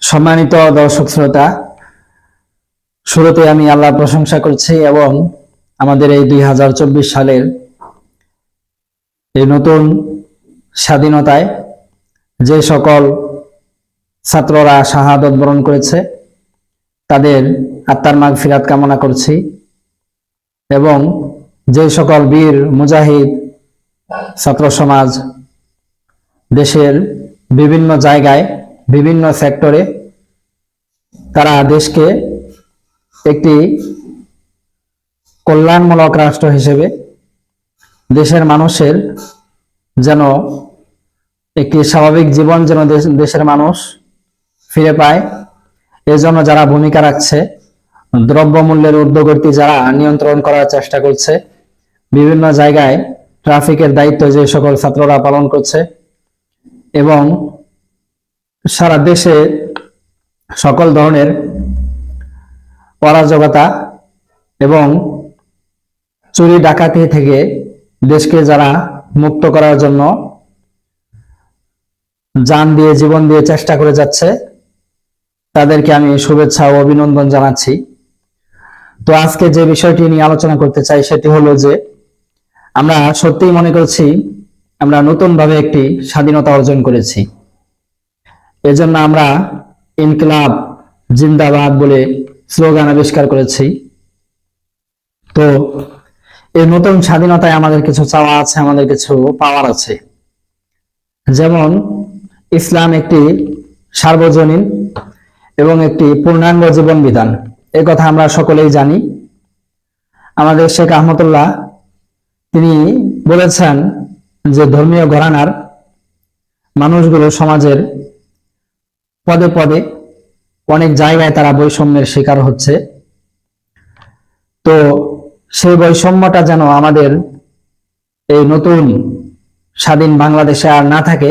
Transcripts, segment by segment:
সম্মানিত দর্শক শ্রোতা, শুরুতে আমি আল্লাহর প্রশংসা করছি এবং আমাদের এই 2024 সালের এই নতুন স্বাধীনতায় যে সকল ছাত্ররা শাহাদত বরণ করেছে তাদের আত্মার মাগফিরাত কামনা করছি এবং যে সকল বীর মুজাহিদ ছাত্র সমাজ দেশের বিভিন্ন জায়গায় বিভিন্ন সেক্টরে তারা দেশকে একটি কল্যাণমূলক রাষ্ট্র হিসেবে দেশের মানুষের যেন একটি স্বাভাবিক জীবন যেন দেশের মানুষ ফিরে পায় এজন্য যারা ভূমিকা রাখছে, দ্রব্যমূল্যের ঊর্ধ্বগতি যারা নিয়ন্ত্রণ করার চেষ্টা করছে, বিভিন্ন জায়গায় ট্রাফিকের দায়িত্ব যে সকল ছাত্ররা পালন করছে এবং সারা দেশে সকল ধরনের অরাজকতা এবং চুরি ডাকাতি থেকে দেশকে যারা মুক্ত করার জন্য জান দিয়ে জীবন দিয়ে চেষ্টা করে যাচ্ছে তাদেরকে আমি শুভেচ্ছা ও অভিনন্দন জানাচ্ছি। তো আজকে যে বিষয়টি নিয়ে আলোচনা করতে চাই সেটি হলো যে আমরা সত্যিই মনে করছি আমরা নতুনভাবে একটি স্বাধীনতা অর্জন করেছি। এজন্য আমরা ইনকিলাব জিন্দাবাদ বলে স্লোগান আবিষ্কার করেছি। তো এই নতুন স্বাধীনতায় আমাদের কিছু চাওয়া আছে, আমাদের কিছু পাওয়ার আছে। যেমন ইসলাম একটি সার্বজনীন এবং একটি পূর্ণাঙ্গ জীবন বিধান, এ কথা আমরা সকলেই জানি। আমাদের শেখ আহমদুল্লাহ তিনি বলেছেন যে ধর্মীয় ঘরানার মানুষগুলো সমাজের পদে পদে অনেক জায়গায় তারা বৈষম্যের শিকার হচ্ছে। তো সেই বৈষম্যটা যেন আমাদের এই নতুন স্বাধীন বাংলাদেশে আর না থাকে,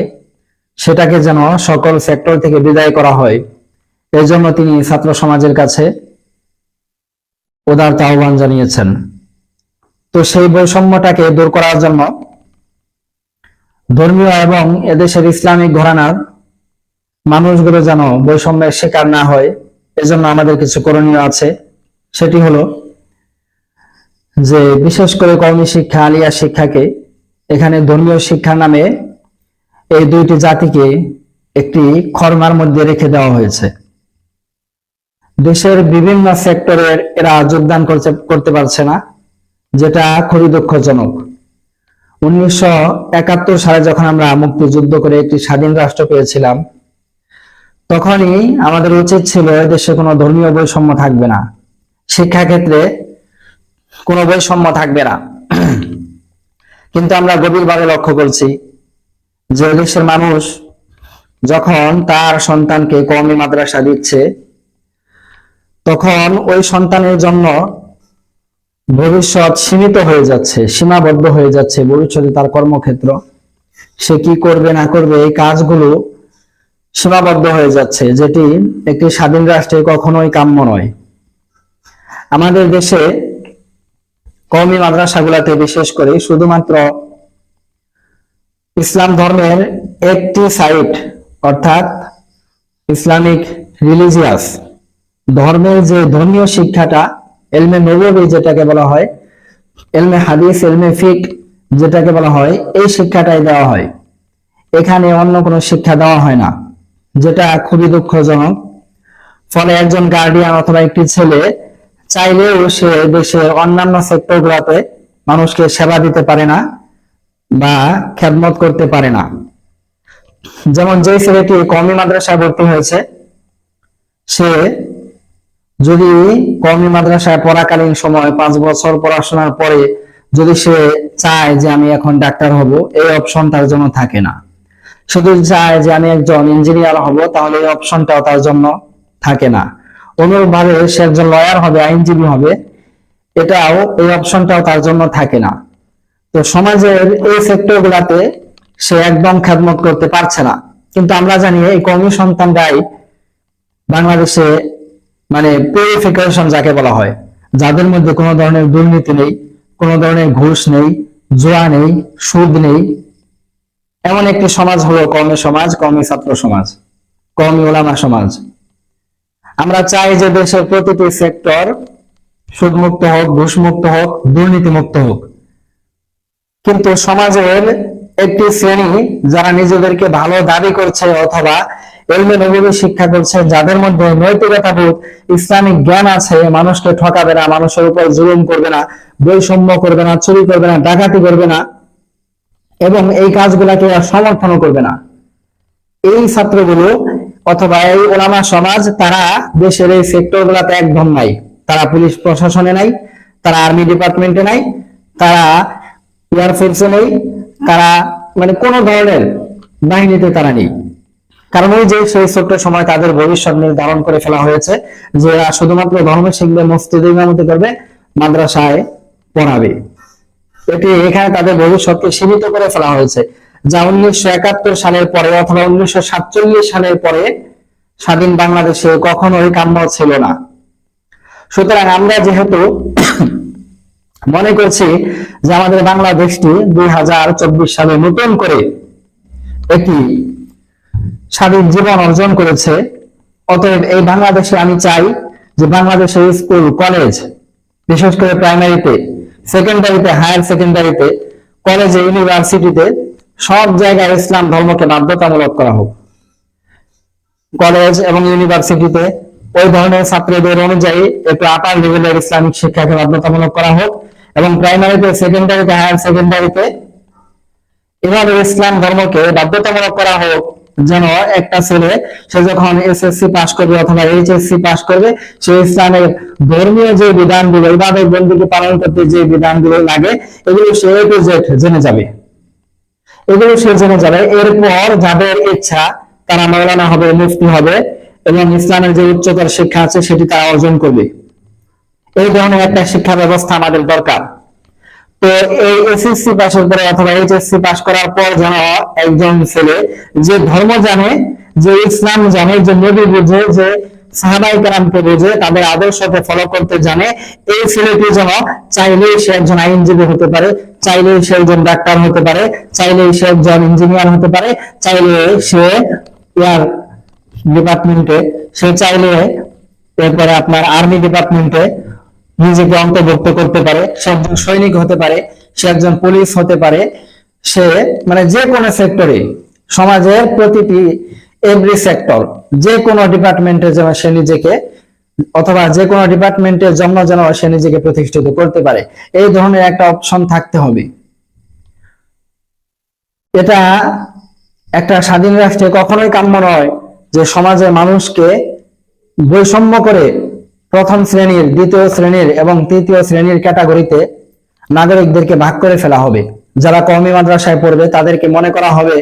সেটাকে যেন সকল সেক্টর থেকে বিদায় করা হয়, এর জন্য তিনি ছাত্র সমাজের কাছে উদারতা আহ্বান জানিয়েছেন। তো সেই বৈষম্যটাকে দূর করার জন্য ধর্মীয় এবং এদেশের ইসলামিক ঘরানার মানুষগুলো যেন বৈষম্যের শিকার না হয়, এজন্য আমাদের কিছু করণীয় আছে। সেটি হলো যে বিশেষ করে কওমি শিক্ষা, আলিয়া শিক্ষাকে এখানে ধর্মীয় শিক্ষার নামে এই দুইটি জাতিকে একটি খরমার মধ্যে রেখে দেওয়া হয়েছে। দেশের বিভিন্ন সেক্টরের এরা যোগদান করতে পারছে না, যেটা খুবই দুঃখজনক। 1971 সালে যখন আমরা মুক্তিযুদ্ধ করে একটি স্বাধীন রাষ্ট্র পেয়েছিলাম, তখনই আমাদের উচিত ছিল দেশে কোনো ধর্মীয় বৈষম্য থাকবে না, শিক্ষাক্ষেত্রে কোনো বৈষম্য থাকবে না। কিন্তু আমরা গভীরভাবে লক্ষ্য করছি যে দেশের মানুষ যখন তার সন্তানকে কওমি মাদ্রাসা দিচ্ছে, তখন ওই সন্তানের জন্য ভবিষ্যৎ সীমিত হয়ে যাচ্ছে, সীমাবদ্ধ হয়ে যাচ্ছে। ভবিষ্যতে তার কর্মক্ষেত্র, সে কি করবে না করবে, এই কাজগুলো সীমাবদ্ধ হয়ে যাচ্ছে, যেটি একটি স্বাধীন রাষ্ট্রে কখনোই কাম্য নয়। আমাদের দেশে কওমি মাদ্রাসাগুলোতে বিশেষ করে শুধুমাত্র ইসলাম ধর্মের একটি সাইট, অর্থাৎ ইসলামিক রিলিজিয়াস ধর্মের যে ধর্মীয় শিক্ষাটা, এলমে নববী যেটাকে বলা হয়, এলমে হাদিস, এলমে ফিক যেটাকে বলা হয়, এই শিক্ষাটাই দেওয়া হয়। এখানে অন্য কোনো শিক্ষা দেওয়া হয় না, যেটা খুবই দুঃখজনক। ফলে একজন গার্ডিয়ান অথবা একটি ছেলে চাইলেও সে দেশের অন্যান্য সেক্টরগুলোতে মানুষকে সেবা দিতে পারে না বা খেদমত করতে পারে না। যেমন যে ছেলেটি কওমি মাদ্রাসায় ভর্তি হয়েছে, সে যদি কওমি মাদ্রাসায় পড়াকালীন সময় 5 বছর পড়াশোনার পরে যদি সে চায় যে আমি এখন ডাক্তার হব, এই অপশন তার জন্য থাকে না। সে যদি চায় যে আমি একজন ইঞ্জিনিয়ার হব, তাহলে এই অপশনটাও তার জন্য থাকে না। অনুরূপভাবে সে একজন লয়ার হবে, আইনজীবী হবে, এটাও, এই অপশনটাও তার জন্য থাকে না। তো সমাজের এই সেক্টর গুলাতে সে একদম খেদমত করতে পারছে না। কিন্তু আমরা জানি এই কওমি সন্তানরাই বাংলাদেশে মানে পিউরিফিকেশন যাকে বলা হয়, যাদের মধ্যে কোনো ধরনের দুর্নীতি নেই, কোনো ধরনের ঘুষ নেই, জুয়া নেই, সুদ নেই, এমন একটি সমাজ হলো কওমি সমাজ, কওমি ছাত্র সমাজ, কওমি ওলামা সমাজ। আমরা চাই যে দেশের প্রতিটি সেক্টর সুদমুক্ত হোক, ঘুষমুক্ত হোক, দুর্নীতিমুক্ত হোক। কিন্তু সমাজের একটি শ্রেণী যারা নিজেদেরকে ভালো দাবি করছে অথবা এলমে নবুবী শিক্ষা করছে, যাদের মধ্যে নৈতিকতাবোধ, ইসলামিক জ্ঞান আছে, মানুষকে ঠকাবে না, মানুষের উপর জুলুম করবে না, বৈষম্য করবে না, চুরি করবে না, ডাকাতি করবে না, এবং এই কাজগুলাকে সমর্থন করবে না, এই ছাত্রগুলো অথবা এই ওলামা সমাজ তারা দেশের এই সেক্টর গুলাতে একদম নাই। তারা পুলিশ প্রশাসনে নাই, তারা আর্মি ডিপার্টমেন্টে নাই, তারা এয়ারফোর্সে নেই, তারা মানে কোন ধরনের বাহিনীতে তারা নেই। কারণ ওই যে সেই ছোট্ট সময় তাদের ভবিষ্যৎ নির্ধারণ করে ফেলা হয়েছে যে এরা শুধুমাত্র ধর্ম শিখবে, মসজিদে ইমামতি করবে, মাদ্রাসায় পড়াবে। এটি এখানে তাদের ভবিষ্যৎকে সীমিত করে ফেলা হয়েছে, যা 1971 সালের পরে অথবা 1947 সালের পরে স্বাধীন বাংলাদেশে কখনোই কাম্য ছিল না। সুতরাং আমরা যেহেতু মনে করছি যে আমাদের বাংলাদেশটি 2024 সালে নতুন করে একটি স্বাধীন জীবন অর্জন করেছে, অতএব এই বাংলাদেশে আমি চাই যে বাংলাদেশের স্কুল, কলেজ, বিশেষ করে প্রাইমারিতে, সেকেন্ডারিতে, হায়ার সেকেন্ডারিতে, কলেজে, ইউনিভার্সিটিতে সব জায়গায় ইসলাম ধর্মকে বাধ্যতামূলক করা হোক। কলেজ এবং ইউনিভার্সিটিতে ওই ধরনের ছাত্রদের অনুযায়ী একটু আপার লেভেলের ইসলামিক শিক্ষাকে বাধ্যতামূলক করা হোক, এবং প্রাইমারিতে, সেকেন্ডারিতে, হায়ার সেকেন্ডারিতে এভাবে ইসলাম ধর্মকে বাধ্যতামূলক করা হোক, যেন একটা ছেলে সে যখন এসএসসি পাস করবে অথবা এইচএসসি পাস করবে, সে ইসলামের ধর্মীয় যে বিধানগুলো, ইবাদত বন্দেগী পালন করতে যে বিধানগুলো লাগে, এগুলো সে এ টু জেড জেনে যাবে। এগুলো সে জেনে যাবে। এরপর যাদের ইচ্ছা তারা মাওলানা হবে, মুফতি হবে, এবং ইসলামের যে উচ্চতর শিক্ষা আছে সেটি তারা অর্জন করবে। এই ধরনের একটা শিক্ষা ব্যবস্থা আমাদের দরকার। তো এই এসএসসি পাশের পরে অথবা এইচএসসি পাস করার পর যেন একজন ছেলে যে ধর্ম জানে, যে ইসলাম জানে, যে নবী বুঝে, যে সাহাবায়ে কেরামকে বুঝে, তাদের আদর্শকে ফলো করতে জানে, এই ছেলেটি যেন চাইলেই সে একজন আইনজীবী হতে পারে, চাইলেই সে একজন ডাক্তার হতে পারে, চাইলেই সে একজন ইঞ্জিনিয়ার হতে পারে, চাইলে সে এয়ার ডিপার্টমেন্টে, সে চাইলে এরপরে আপনার আর্মি ডিপার্টমেন্টে নিজেকে অন্তর্ভুক্ত করতে পারে, সে একজন সৈনিক হতে পারে, সে একজন পুলিশ হতে পারে, সে মানে যে কোনো সেক্টরে, সমাজের প্রতিটি এভরি সেক্টর, যে কোনো ডিপার্টমেন্টে যেন সে নিজেকে, অথবা যে কোনো ডিপার্টমেন্টের জন্য যেন সে নিজেকে প্রতিষ্ঠিত করতে পারে, এই ধরনের একটা অপশন থাকতে হবে। এটা একটা স্বাধীন রাষ্ট্রে কখনোই কাম্য নয় যে সমাজের মানুষকে বৈষম্য করে প্রথম শ্রেণীর, দ্বিতীয় শ্রেণীর এবং তৃতীয় শ্রেণীর ক্যাটাগরিতে নাগরিকদেরকে ভাগ করে ফেলা হবে। যারা কওমি মাদ্রাসায় পড়বে তাদেরকে মনে করা হবে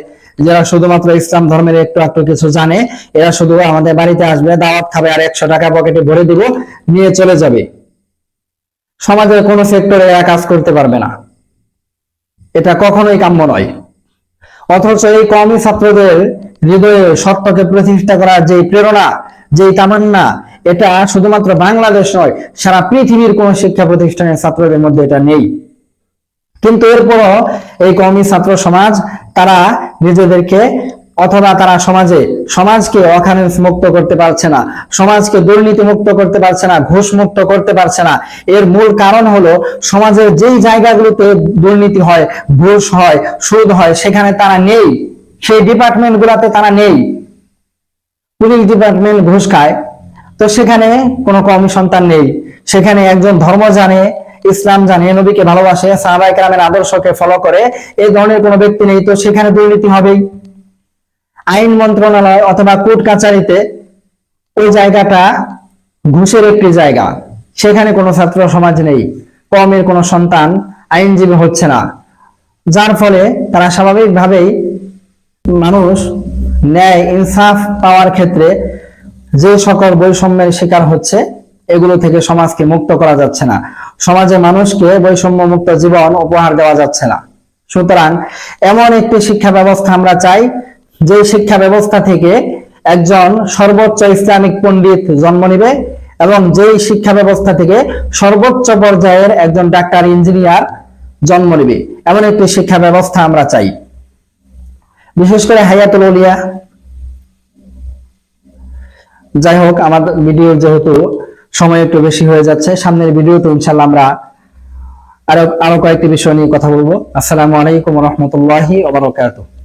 যারা শুধুমাত্র ইসলাম ধর্মের একটু একটু কিছু জানে, এরা শুধু আমাদের বাড়িতে আসবে, দাওয়াত খাবে, আর 100 টাকা পকেটে ভরে দিব, নিয়ে চলে যাবে। সমাজের কোন সেক্টরে এরা কাজ করতে পারবে না। এটা কখনোই কাম্য নয়। অথচ এই কওমি ছাত্রদের হৃদয়ে সত্যকে প্রতিষ্ঠা করার যে প্রেরণা, যে তামান্না, এটা শুধুমাত্র বাংলাদেশ নয়, সারা পৃথিবীর কোন শিক্ষা প্রতিষ্ঠানের ছাত্রদের মধ্যে এটা নেই। কিন্তু এরপরও এই কওমি ছাত্র সমাজ তারা নিজেদেরকে, অথবা তারা সমাজকে অখারেন্স মুক্ত করতে পারছে না, সমাজকে দুর্নীতি মুক্ত করতে পারছে না, ঘুষ মুক্ত করতে পারছে না। এর মূল কারণ হলো সমাজের যেই জায়গাগুলোতে দুর্নীতি হয়, ঘুষ হয়, সুদ হয়, সেখানে তারা নেই, সেই ডিপার্টমেন্ট গুলাতে তারা নেই। পুলিশ ডিপার্টমেন্ট ঘুষ খায়, তো সেখানে কোনো কওমি সন্তান নেই। সেখানে একজন ধর্ম জানে, ইসলাম জানে, নবীকে ভালোবাসে, সাহাবায়ে কেরামের আদর্শকে ফলো করে, এই ধরনের কোনো ব্যক্তি নেই, তো সেখানে দুর্নীতি হবেই। আইন মন্ত্রণালয় অথবা কোর্ট কাচারিতে ওই জায়গাটা ঘুষের একটি জায়গা, সেখানে কোনো ছাত্র সমাজ নেই, কওমের কোনো সন্তান আইনজীবী হচ্ছে না, যার ফলে তারা স্বাভাবিকভাবেই মানুষ ন্যায় ইনসাফ পাওয়ার ক্ষেত্রে যে সকল বৈষম্যের শিকার হচ্ছে, এগুলো থেকে সমাজকে মুক্ত করা যাচ্ছে না, সমাজে মানুষকে বৈষম্য মুক্ত জীবন উপহার দেওয়া যাচ্ছে না। সুতরাং এমন একটি শিক্ষা ব্যবস্থা আমরা চাই, যে শিক্ষা ব্যবস্থা থেকে একজন সর্বোচ্চ ইসলামিক পণ্ডিত জন্ম নিবে, এবং যেই শিক্ষা ব্যবস্থা থেকে সর্বোচ্চ পর্যায়ের একজন ডাক্তার, ইঞ্জিনিয়ার জন্ম নিবে, এমন একটি শিক্ষা ব্যবস্থা আমরা চাই। বিশেষ করে হায়াতুল আউলিয়া, যাই হোক, আমাদের ভিডিও যেহেতু সময় একটু বেশি হয়ে যাচ্ছে, সামনের ভিডিওতে ইনশাল্লাহ আমরা আরো আরো কয়েকটি বিষয় নিয়ে কথা বলবো। আসসালামু আলাইকুম ওয়া রাহমাতুল্লাহি ওয়া বারাকাতুহু।